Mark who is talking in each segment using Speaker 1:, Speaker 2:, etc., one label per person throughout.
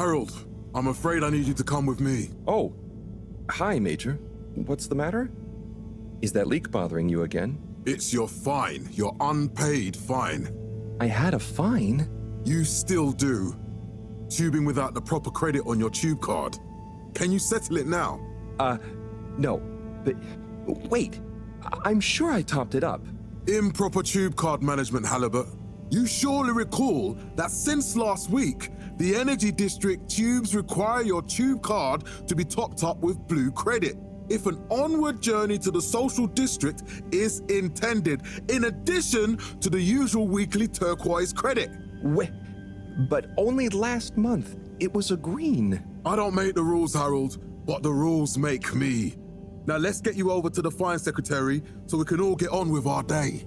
Speaker 1: Harold, I'm afraid I need you to come with me.
Speaker 2: Oh, hi, Major. What's the matter? Is that leak bothering you again?
Speaker 1: It's your fine, your unpaid fine.
Speaker 2: I had a fine?
Speaker 1: You still do. Tubing without the proper credit on your tube card. Can you settle it now?
Speaker 2: No. But wait, I'm sure I topped it up.
Speaker 1: Improper tube card management, Halibut. You surely recall that since last week, the Energy District tubes require your tube card to be topped up with blue credit if an onward journey to the social district is intended, in addition to the usual weekly turquoise credit.
Speaker 2: But only last month, it was a green.
Speaker 1: I don't make the rules, Harold, but the rules make me. Now let's get you over to the fine secretary so we can all get on with our day.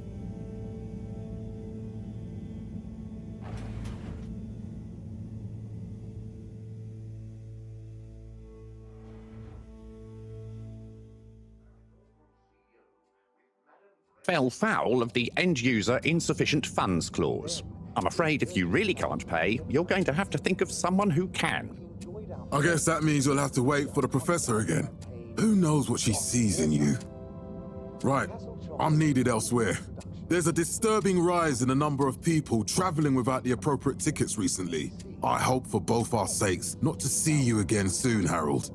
Speaker 3: Fell foul of the end-user insufficient funds clause. I'm afraid if you really can't pay, you're going to have to think of someone who can.
Speaker 1: I guess that means you'll have to wait for the professor again. Who knows what she sees in you? Right, I'm needed elsewhere. There's a disturbing rise in the number of people traveling without the appropriate tickets recently. I hope for both our sakes not to see you again soon, Harold.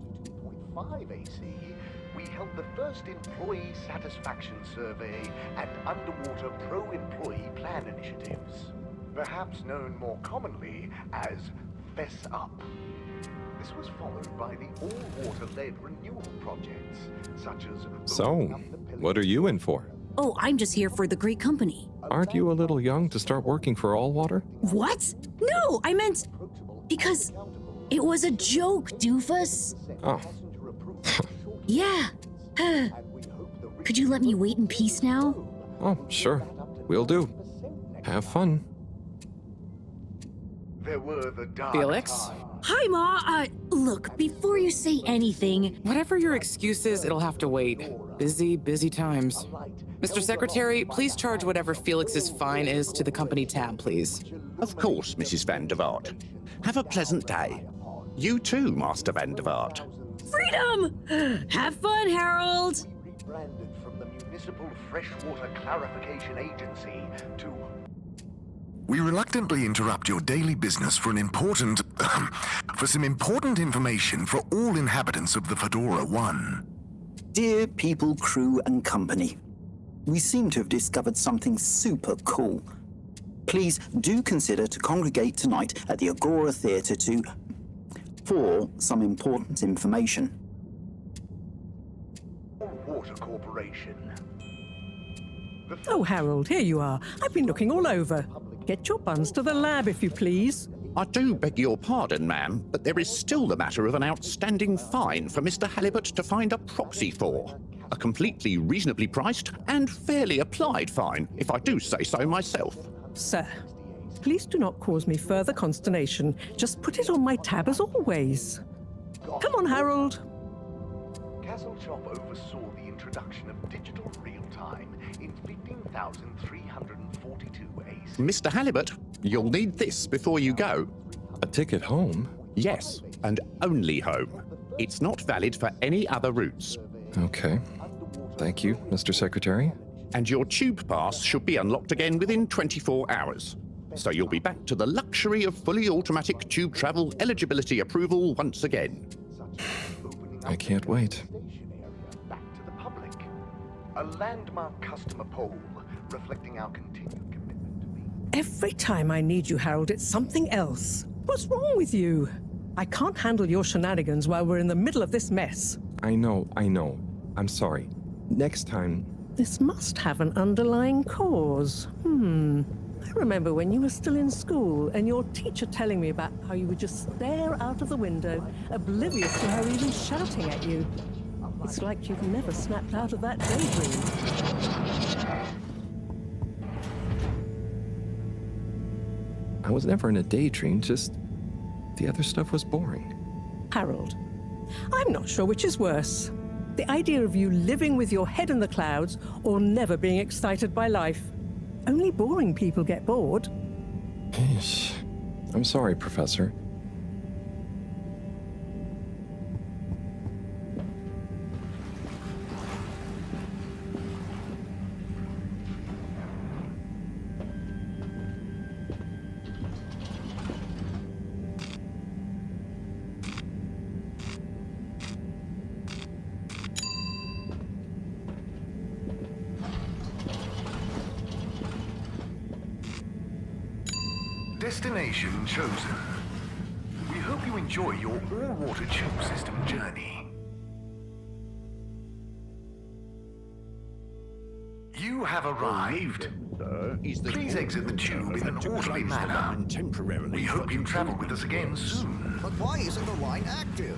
Speaker 4: We held the first employee satisfaction survey and underwater pro-employee plan initiatives, perhaps known more commonly as Fess Up. This was followed by the all-water-led renewal projects, such as...
Speaker 2: So, what are you in for?
Speaker 5: Oh, I'm just here for the great company.
Speaker 2: Aren't you a little young to start working for All Water?
Speaker 5: What? No, I meant... because it was a joke, doofus.
Speaker 2: Oh.
Speaker 5: Yeah. Could you let me wait in peace now?
Speaker 2: Oh, sure. Will do. Have fun.
Speaker 4: There were the dark
Speaker 6: Felix?
Speaker 4: times.
Speaker 5: Hi, Ma. Look, before you say anything...
Speaker 6: Whatever your excuse is, it'll have to wait. Busy times. Mr. Secretary, please charge whatever Felix's fine is to the company tab, please.
Speaker 3: Of course, Mrs. Van der Vaart. Have a pleasant day. You too, Master Van der Vaart.
Speaker 5: Freedom! Have fun, Harold!
Speaker 4: Rebranded from the Municipal Freshwater Clarification Agency to...
Speaker 7: We reluctantly interrupt your daily business for some important information for all inhabitants of the Fedora 1.
Speaker 8: Dear people, crew, and company, we seem to have discovered something super cool. Please do consider to congregate tonight at the Agora Theatre for some important information.
Speaker 4: Water Corporation.
Speaker 9: Oh, Harold, here you are. I've been looking all over. Get your buns to the lab, if you please.
Speaker 3: I do beg your pardon, ma'am, but there is still the matter of an outstanding fine for Mr. Halibut to find a proxy for. A completely reasonably priced and fairly applied fine, if I do say so myself.
Speaker 9: Sir, please do not cause me further consternation. Just put it on my tab as always. Come on, Harold.
Speaker 4: Castle Chop oversaw the introduction of digital real-time in 15,342 AC.
Speaker 3: Mr. Halibut, you'll need this before you go.
Speaker 2: A ticket home?
Speaker 3: Yes, and only home. It's not valid for any other routes.
Speaker 2: Okay. Thank you, Mr. Secretary.
Speaker 3: And your tube pass should be unlocked again within 24 hours. So you'll be back to the luxury of fully automatic tube travel eligibility approval once again.
Speaker 2: I can't wait.
Speaker 4: Back to the public. A landmark customer poll reflecting our continued commitment to being...
Speaker 9: Every time I need you, Harold, it's something else. What's wrong with you? I can't handle your shenanigans while we're in the middle of this mess.
Speaker 2: I know. I'm sorry. Next time...
Speaker 9: This must have an underlying cause. I remember when you were still in school and your teacher telling me about how you would just stare out of the window, oblivious to her even shouting at you. It's like you've never snapped out of that daydream.
Speaker 2: I was never in a daydream, just... the other stuff was boring.
Speaker 9: Harold, I'm not sure which is worse. The idea of you living with your head in the clouds or never being excited by life. Only boring people get bored.
Speaker 2: I'm sorry, Professor.
Speaker 7: Destination chosen. We hope you enjoy your all-water tube system journey. You have arrived. Please exit the tube in an orderly manner. We hope you travel with us again soon.
Speaker 10: But why isn't the line active?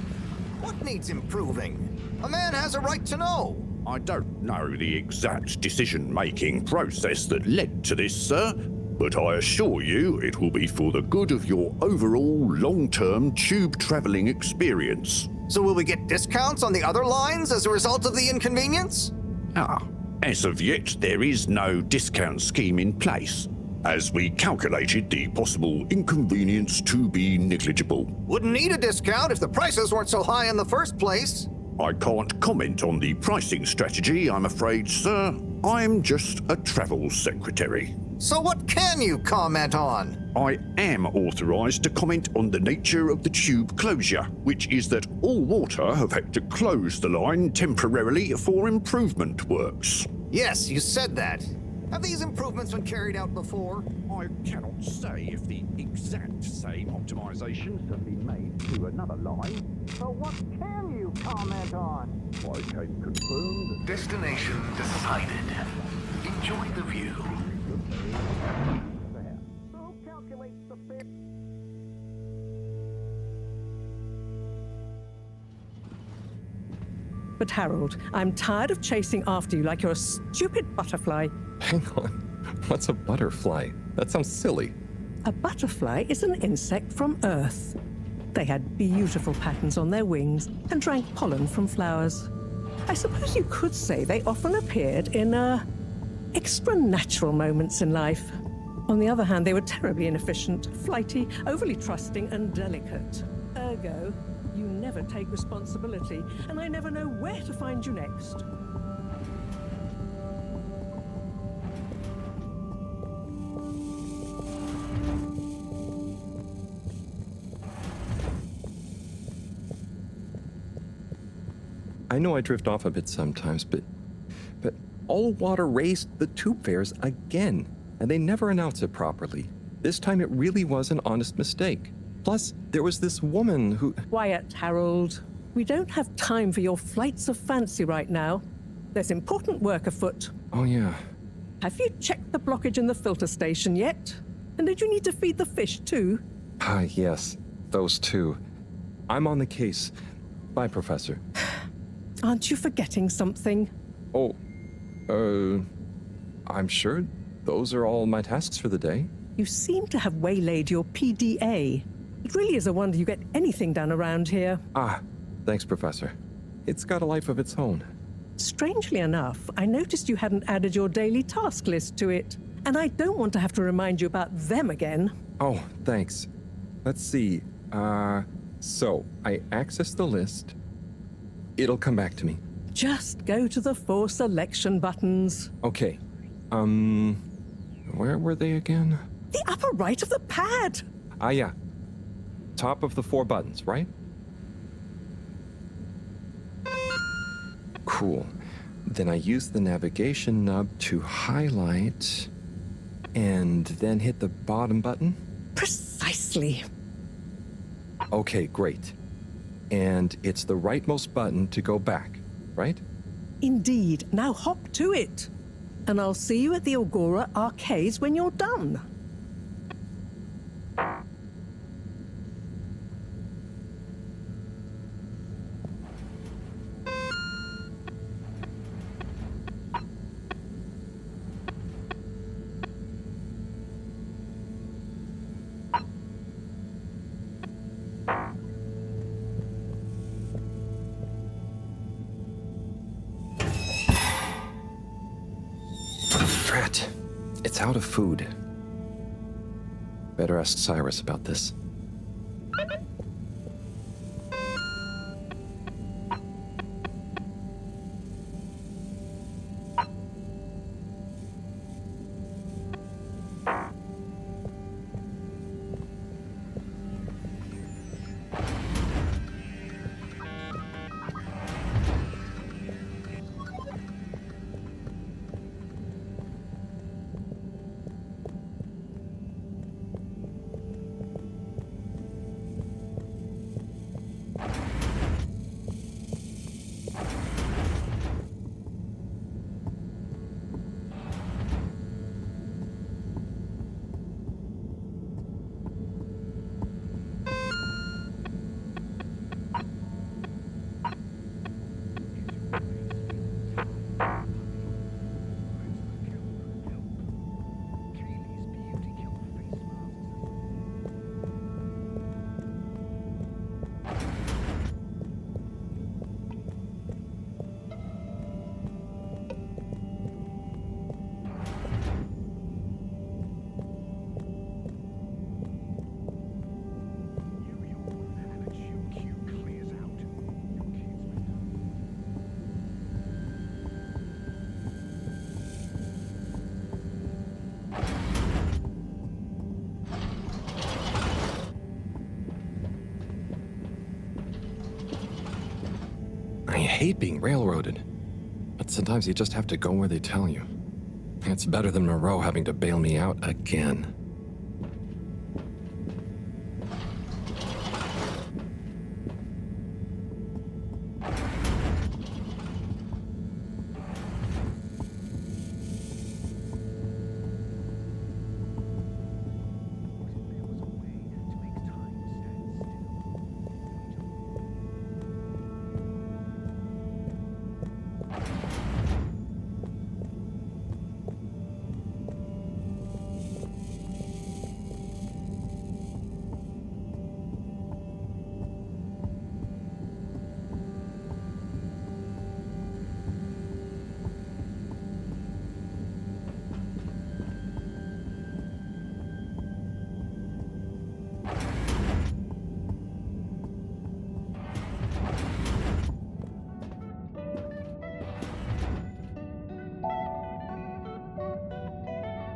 Speaker 10: What needs improving? A man has a right to know.
Speaker 3: I don't know the exact decision-making process that led to this, sir, but I assure you it will be for the good of your overall long-term tube traveling experience.
Speaker 10: So will we get discounts on the other lines as a result of the inconvenience?
Speaker 3: As of yet, there is no discount scheme in place, as we calculated the possible inconvenience to be negligible.
Speaker 10: Wouldn't need a discount if the prices weren't so high in the first place.
Speaker 3: I can't comment on the pricing strategy, I'm afraid, sir. I'm just a travel secretary.
Speaker 10: So what can you comment on?
Speaker 3: I am authorized to comment on the nature of the tube closure, which is that All Water have had to close the line temporarily for improvement works.
Speaker 10: Yes, you said that. Have these improvements been carried out before?
Speaker 3: I cannot say if the exact same optimizations have been made to another line.
Speaker 10: So what can you comment on?
Speaker 3: I can confirm that
Speaker 7: Destination decided. Enjoy the view.
Speaker 10: Who calculates the fare?
Speaker 9: But Harold, I'm tired of chasing after you like you're a stupid butterfly.
Speaker 2: Hang on. What's a butterfly? That sounds silly.
Speaker 9: A butterfly is an insect from Earth. They had beautiful patterns on their wings and drank pollen from flowers. I suppose you could say they often appeared in, extra natural moments in life. On the other hand, they were terribly inefficient, flighty, overly trusting, and delicate. Ergo, you never take responsibility, and I never know where to find you next.
Speaker 2: I know I drift off a bit sometimes, but All Water raised the tube fares again, and they never announce it properly. This time it really was an honest mistake. Plus, there was this woman who...
Speaker 9: Quiet, Harold. We don't have time for your flights of fancy right now. There's important work afoot.
Speaker 2: Oh, yeah.
Speaker 9: Have you checked the blockage in the filter station yet? And did you need to feed the fish too?
Speaker 2: Yes. Those two. I'm on the case. Bye, Professor.
Speaker 9: Aren't you forgetting something?
Speaker 2: Oh, I'm sure those are all my tasks for the day.
Speaker 9: You seem to have waylaid your PDA. It really is a wonder you get anything done around here.
Speaker 2: Thanks, Professor. It's got a life of its own.
Speaker 9: Strangely enough, I noticed you hadn't added your daily task list to it, and I don't want to have to remind you about them again.
Speaker 2: Oh, thanks. Let's see. So I access the list. It'll come back to me.
Speaker 9: Just go to the 4 selection buttons.
Speaker 2: Okay. Where were they again?
Speaker 9: The upper right of the pad.
Speaker 2: Yeah. Top of the 4 buttons, right? Cool. Then I use the navigation nub to highlight and then hit the bottom button.
Speaker 9: Precisely.
Speaker 2: Okay, great. And it's the rightmost button to go back, right?
Speaker 9: Indeed. Now hop to it. And I'll see you at the Agora arcades when you're done.
Speaker 2: Drat. It's out of food. Better ask Cyrus about this. hate being railroaded. But sometimes you just have to go where they tell you. It's better than Moreau having to bail me out again.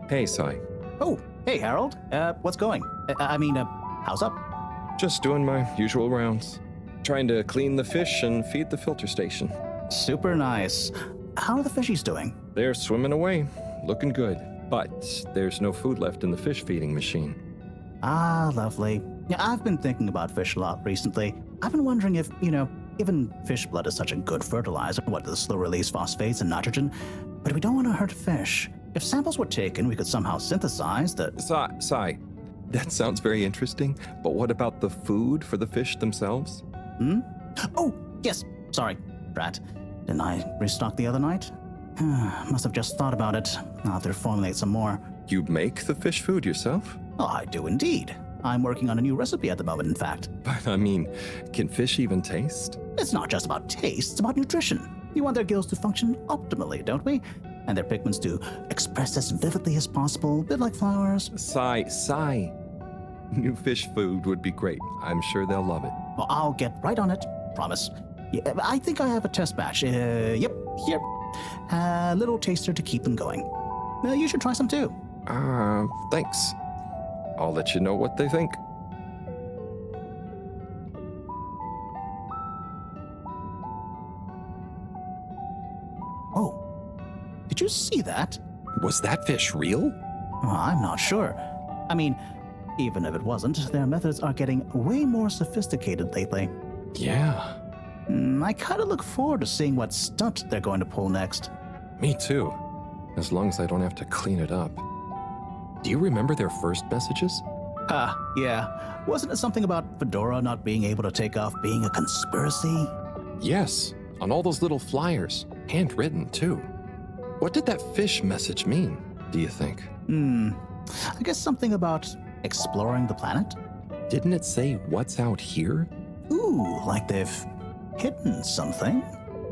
Speaker 2: Hey, Sai.
Speaker 11: Oh, hey, Harold. What's going? How's up?
Speaker 2: Just doing my usual rounds. Trying to clean the fish and feed the filter station.
Speaker 11: Super nice. How are the fishies doing?
Speaker 2: They're swimming away, looking good. But there's no food left in the fish feeding machine.
Speaker 11: Ah, lovely. Yeah, I've been thinking about fish a lot recently. I've been wondering if, given fish blood is such a good fertilizer, what the slow release phosphates and nitrogen, but we don't want to hurt fish. If samples were taken, we could somehow synthesize the...
Speaker 2: Sai, that sounds very interesting, but what about the food for the fish themselves?
Speaker 11: Oh, yes. Sorry, Brat. Didn't I restock the other night? Must have just thought about it. I'll have to formulate some more.
Speaker 2: You make the fish food yourself?
Speaker 11: Oh, I do indeed. I'm working on a new recipe at the moment, in fact.
Speaker 2: But I mean, can fish even taste?
Speaker 11: It's not just about taste, it's about nutrition. We want their gills to function optimally, don't we? And their pigments to express as vividly as possible, a bit like flowers.
Speaker 2: Sai. New fish food would be great. I'm sure they'll love it.
Speaker 11: Well, I'll get right on it. Promise. Yeah, I think I have a test batch. Yep, here. A little taster to keep them going. You should try some too.
Speaker 2: Thanks. I'll let you know what they think.
Speaker 11: Oh. Did you see that?
Speaker 2: Was that fish real?
Speaker 11: Well, I'm not sure. I mean, even if it wasn't, their methods are getting way more sophisticated lately.
Speaker 2: Yeah.
Speaker 11: I kind of look forward to seeing what stunt they're going to pull next.
Speaker 2: Me too. As long as I don't have to clean it up. Do you remember their first messages?
Speaker 11: Yeah. Wasn't it something about Fedora not being able to take off being a conspiracy?
Speaker 2: Yes, on all those little flyers. Handwritten, too. What did that fish message mean, do you think?
Speaker 11: I guess something about exploring the planet?
Speaker 2: Didn't it say what's out here?
Speaker 11: Ooh, like they've hidden something?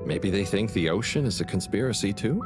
Speaker 2: Maybe they think the ocean is a conspiracy, too?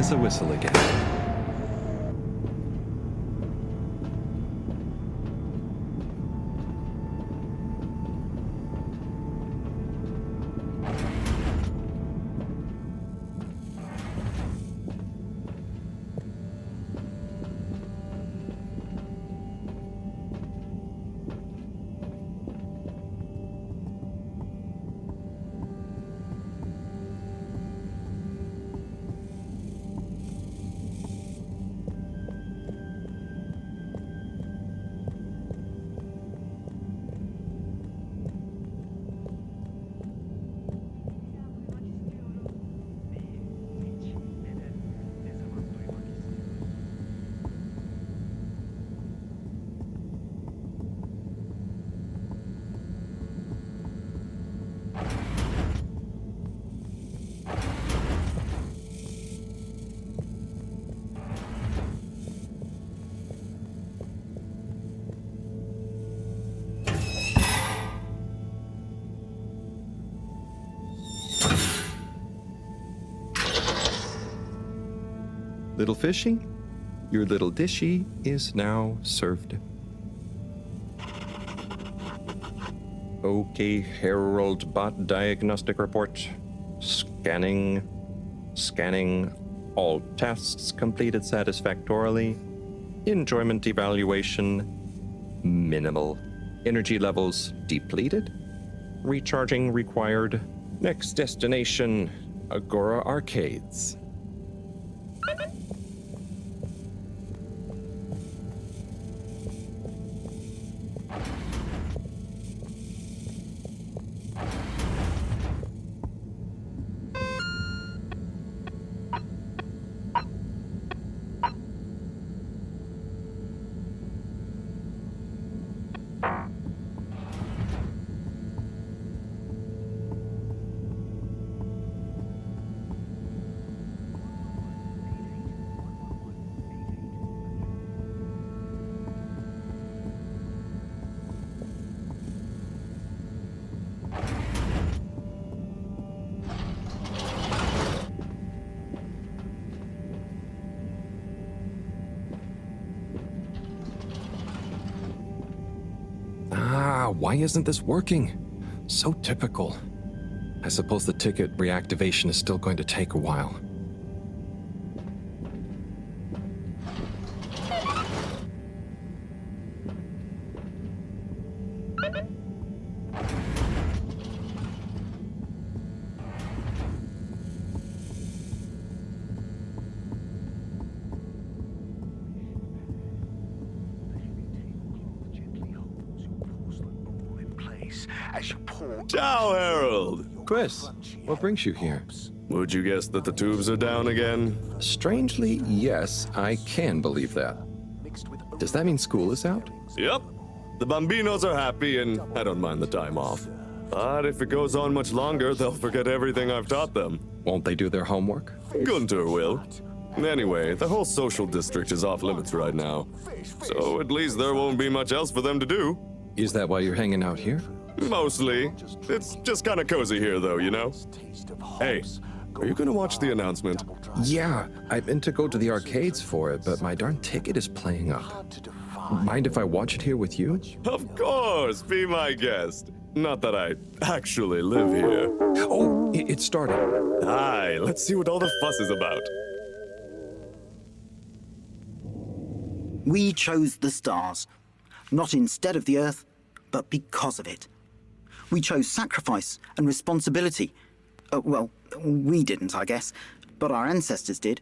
Speaker 2: as a whistle again. Little fishy, your little dishy is now served. Okay, Harold bot diagnostic report. Scanning. All tasks completed satisfactorily. Enjoyment evaluation, minimal. Energy levels depleted. Recharging required. Next destination, Agora Arcades. Why isn't this working? So typical. I suppose the ticket reactivation is still going to take a while.
Speaker 12: Ciao, Harold!
Speaker 2: Chris, what brings you here?
Speaker 12: Would you guess that the tubes are down again?
Speaker 2: Strangely, yes, I can believe that. Does that mean school is out?
Speaker 12: Yep. The Bambinos are happy, and I don't mind the time off. But if it goes on much longer, they'll forget everything I've taught them.
Speaker 2: Won't they do their homework?
Speaker 12: Gunter will. Anyway, the whole social district is off limits right now. So at least there won't be much else for them to do.
Speaker 2: Is that why you're hanging out here?
Speaker 12: Mostly. It's just kind of cozy here, though, you know? Hey, are you gonna watch the announcement?
Speaker 2: Yeah, I meant to go to the arcades for it, but my darn ticket is playing up. Mind if I watch it here with you?
Speaker 12: Of course, be my guest. Not that I actually live here.
Speaker 2: Oh, it started.
Speaker 12: Hi, let's see what all the fuss is about.
Speaker 8: We chose the stars, not instead of the Earth, but because of it. We chose sacrifice and responsibility. Well, we didn't, I guess, but our ancestors did.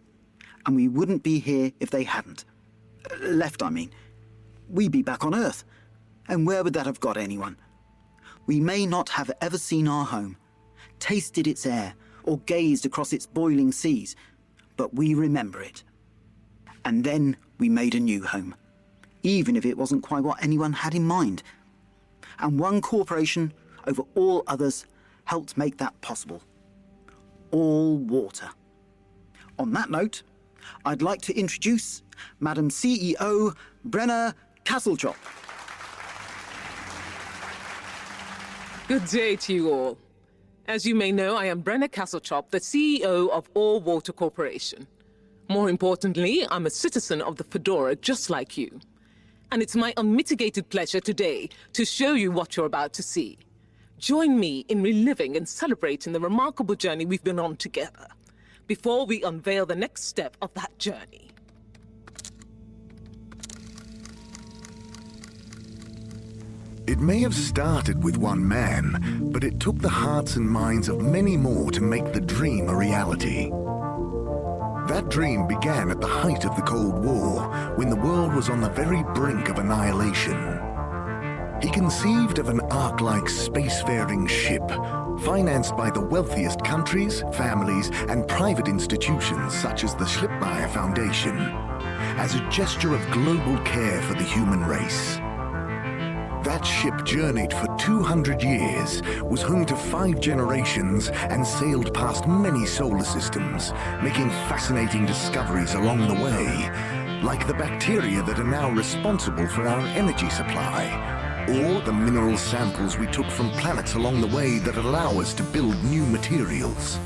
Speaker 8: And we wouldn't be here if they hadn't. Left, I mean. We'd be back on Earth. And where would that have got anyone? We may not have ever seen our home, tasted its air, or gazed across its boiling seas, but we remember it. And then we made a new home, even if it wasn't quite what anyone had in mind. And one corporation over all others helped make that possible. All water. On that note, I'd like to introduce Madam CEO Brenna Castletop.
Speaker 13: Good day to you all. As you may know, I am Brenna Castletop, the CEO of All Water Corporation. More importantly, I'm a citizen of the Fedora just like you. And it's my unmitigated pleasure today to show you what you're about to see. Join me in reliving and celebrating the remarkable journey we've been on together, before we unveil the next step of that journey.
Speaker 7: It may have started with one man, but it took the hearts and minds of many more to make the dream a reality. That dream began at the height of the Cold War, when the world was on the very brink of annihilation. He conceived of an ark-like spacefaring ship, financed by the wealthiest countries, families, and private institutions such as the Schlipmeyer Foundation, as a gesture of global care for the human race. That ship journeyed for 200 years, was home to 5 generations, and sailed past many solar systems, making fascinating discoveries along the way, like the bacteria that are now responsible for our energy supply, or the mineral samples we took from planets along the way that allow us to build new materials.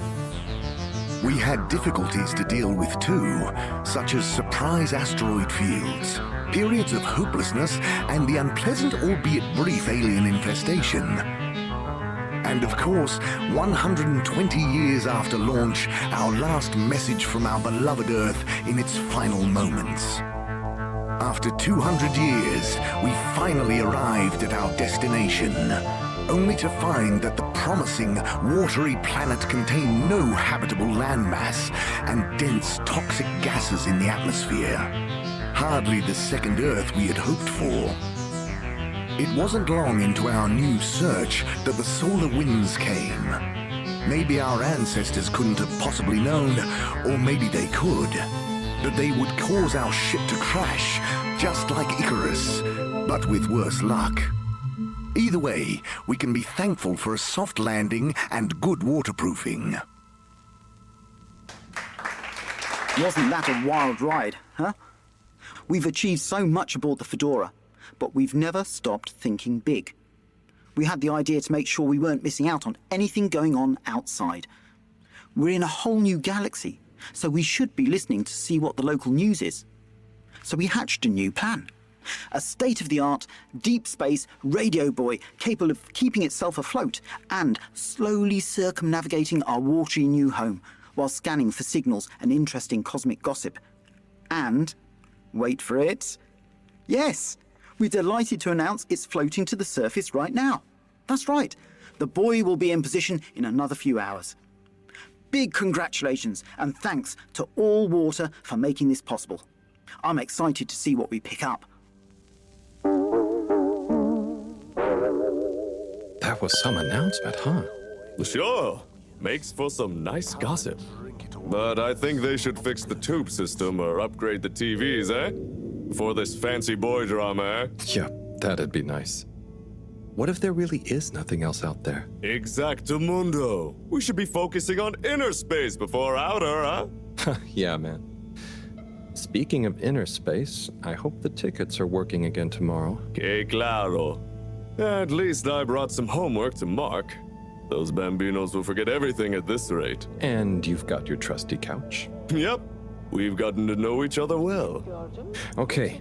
Speaker 7: We had difficulties to deal with too, such as surprise asteroid fields, periods of hopelessness, and the unpleasant albeit brief alien infestation. And of course, 120 years after launch, our last message from our beloved Earth in its final moments. After 200 years, we finally arrived at our destination, only to find that the promising, watery planet contained no habitable landmass and dense, toxic gases in the atmosphere. Hardly the second Earth we had hoped for. It wasn't long into our new search that the solar winds came. Maybe our ancestors couldn't have possibly known, or maybe they could, that they would cause our ship to crash, just like Icarus, but with worse luck. Either way, we can be thankful for a soft landing and good waterproofing.
Speaker 8: Wasn't that a wild ride, huh? We've achieved so much aboard the Fedora, but we've never stopped thinking big. We had the idea to make sure we weren't missing out on anything going on outside. We're in a whole new galaxy, so we should be listening to see what the local news is. So we hatched a new plan. A state-of-the-art, deep space radio buoy capable of keeping itself afloat and slowly circumnavigating our watery new home while scanning for signals and interesting cosmic gossip. And, wait for it, yes, we're delighted to announce it's floating to the surface right now. That's right, the buoy will be in position in another few hours. Big congratulations and thanks to All Water for making this possible. I'm excited to see what we pick up.
Speaker 2: That was some announcement, huh?
Speaker 12: Sure. Makes for some nice gossip. But I think they should fix the tube system or upgrade the TVs, eh? Before this fancy boy drama, eh?
Speaker 2: Yeah, that'd be nice. What if there really is nothing else out there?
Speaker 12: Exactamundo. We should be focusing on inner space before outer, huh?
Speaker 2: Yeah, man. Speaking of inner space, I hope the tickets are working again tomorrow.
Speaker 12: Que claro. At least I brought some homework to mark. Those bambinos will forget everything at this rate.
Speaker 2: And you've got your trusty couch.
Speaker 12: Yep. We've gotten to know each other well.
Speaker 2: Okay.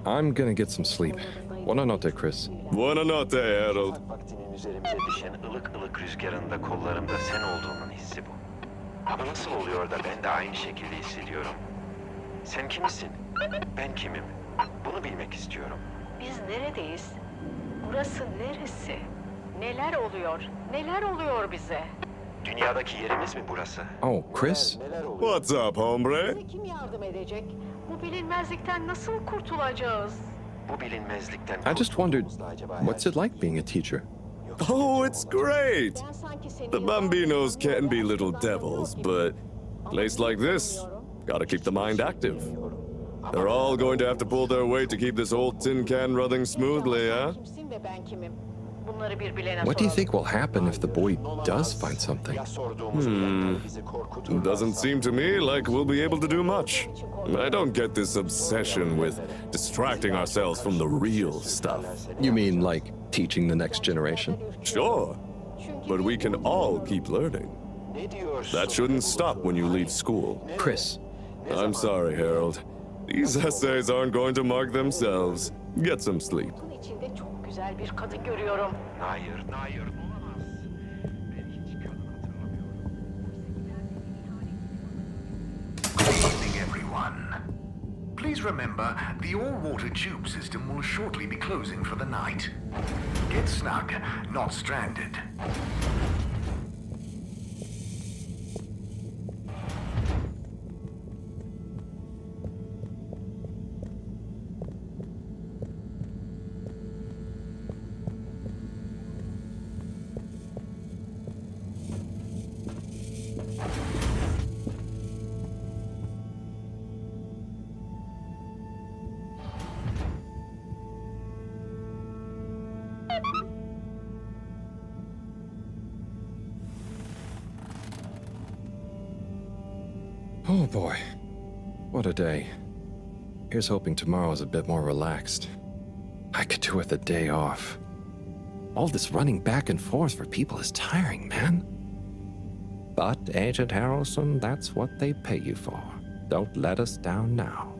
Speaker 2: I'm gonna get some sleep. Buona notte, Chris.
Speaker 12: Buona notte, Harold.
Speaker 14: Vaktinin üzerimize düşen ılık ılık rüzgarında kollarımda sen olduğunun hissi bu. Ama nasıl oluyor da ben de aynı şekilde hissediyorum? Sen kimsin? Ben kimim? Bunu bilmek istiyorum.
Speaker 15: Biz neredeyiz? Burası neresi? Neler oluyor? Neler oluyor bize?
Speaker 14: Dünyadaki yerimiz mi burası?
Speaker 2: Oh, Chris?
Speaker 12: What's up, hombre?
Speaker 15: Bize kim yardım edecek? Bu bilinmezlikten nasıl kurtulacağız?
Speaker 14: Bu bilinmezlikten
Speaker 2: I just wondered, what's it like being a teacher?
Speaker 12: Oh, it's great! The bambinos can be little devils, but a place like this, gotta keep the mind active. They're all going to have to pull their weight to keep this old tin can running smoothly, huh?
Speaker 2: What do you think will happen if the boy does find something?
Speaker 12: Doesn't seem to me like we'll be able to do much. I don't get this obsession with distracting ourselves from the real stuff.
Speaker 2: You mean like teaching the next generation?
Speaker 12: Sure, but we can all keep learning. That shouldn't stop when you leave school.
Speaker 2: Chris,
Speaker 12: I'm sorry, Harold. These essays aren't going to mark themselves. Get some sleep.
Speaker 15: Bunun içinde çok güzel bir kadın görüyorum.
Speaker 14: Hayır, olamaz. Ben hiç kadın hatırlamıyorum.
Speaker 7: Good evening, everyone. Please remember, the all-water tube system will shortly be closing for the night. Get snug, not stranded.
Speaker 2: Oh boy, what a day. Here's hoping tomorrow's a bit more relaxed. I could do with a day off. All this running back and forth for people is tiring, man. But, Agent Harrelson, that's what they pay you for. Don't let us down now.